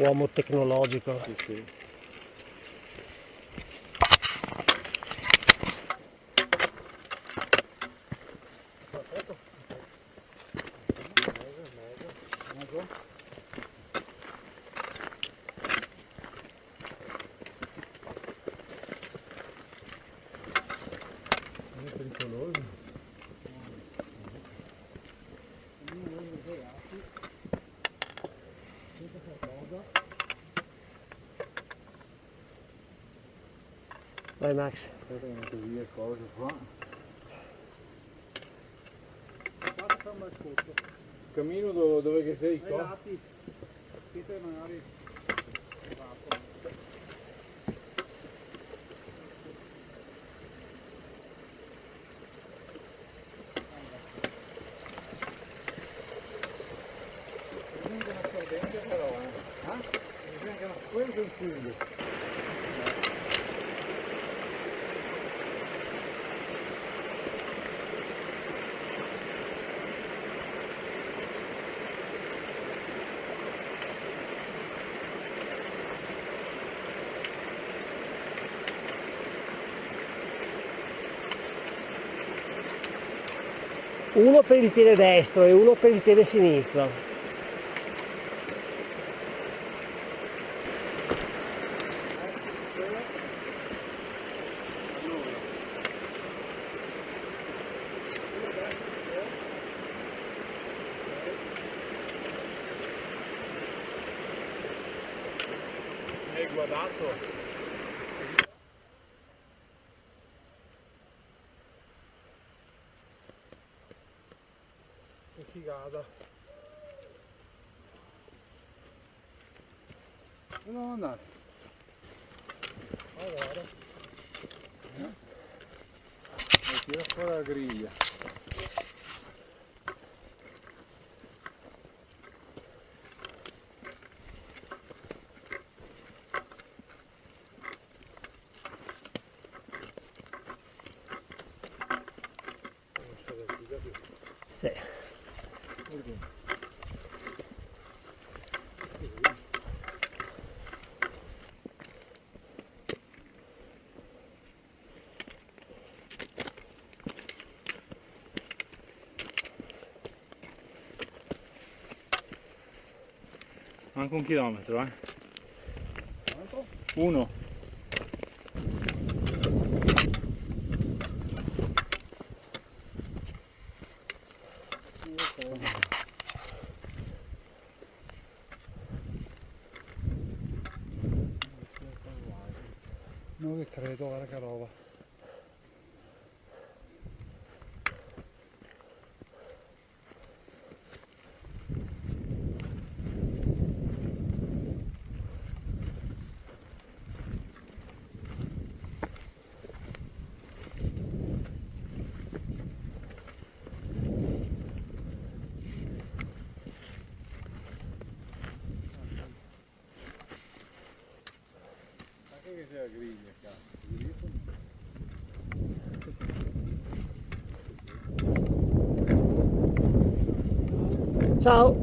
Uomo tecnologico. Sì, sì. Non è pericoloso. Vai Max. Aspetta che metto via cose qua. Cammino dove che sei qua? Magari bisogna una sorbente però, bisogna una quello che chiude. Uno per il piede destro e uno per il piede sinistro. Hai guardato? Che figata. Dove dobbiamo andare? Allora. Tira fuori la griglia. Sì. Manca 1 chilometro, eh? Uno. Non che credo, guarda che roba. Anche che sia la griglia, cazzo. Ciao.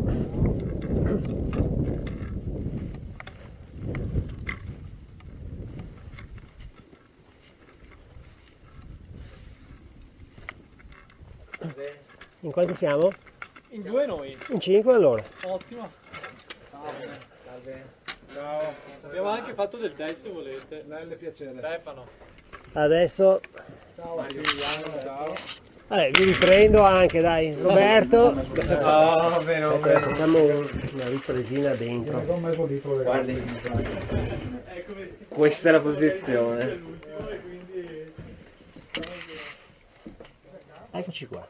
In quanti siamo? In 2 noi. In 5 allora. Ottimo. Salve. Ciao. Abbiamo anche fatto del tè se volete. Belle piacere. Stefano. Adesso Ciao Massimiliano, ciao. vabbè, vi riprendo anche, dai. Roberto. No, vero. Ecco, facciamo una ripresina dentro. Guardi. Questa è la posizione. Eccoci qua.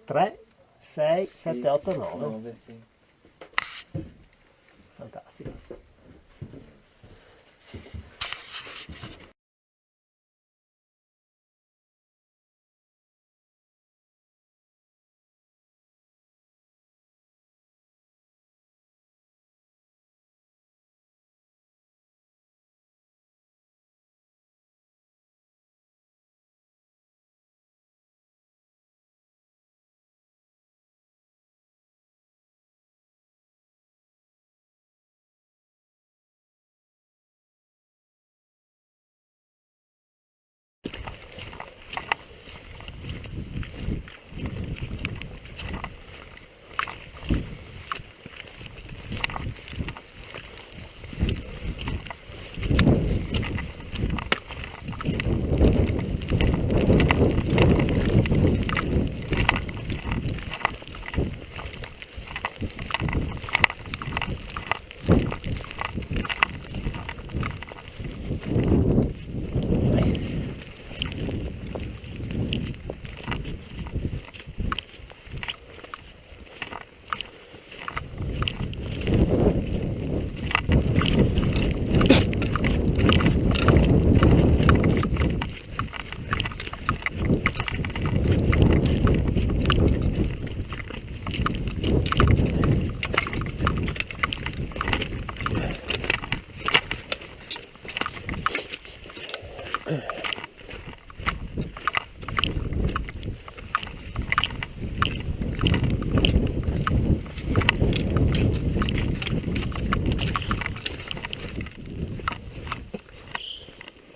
3, 6, 7, 8, 9. 9, sì. Fantastico.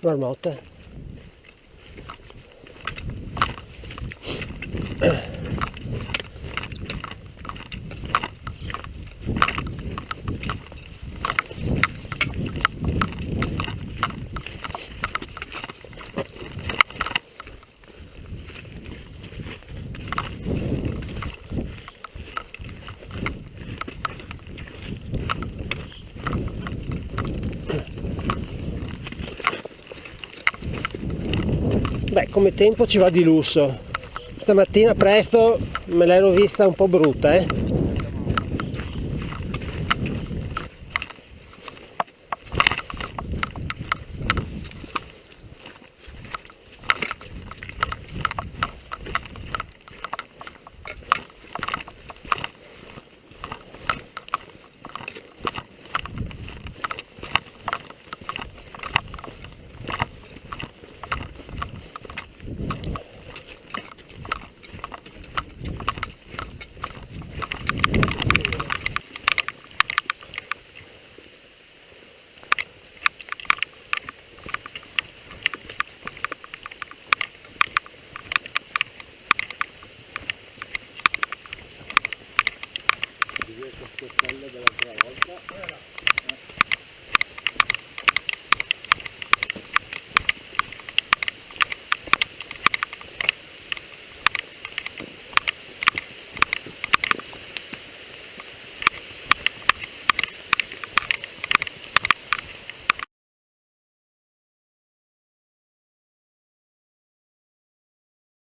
Marmotta. Beh, come tempo ci va di lusso. Stamattina presto me l'ero vista un po' brutta, eh. Queste stelle dell'altra volta.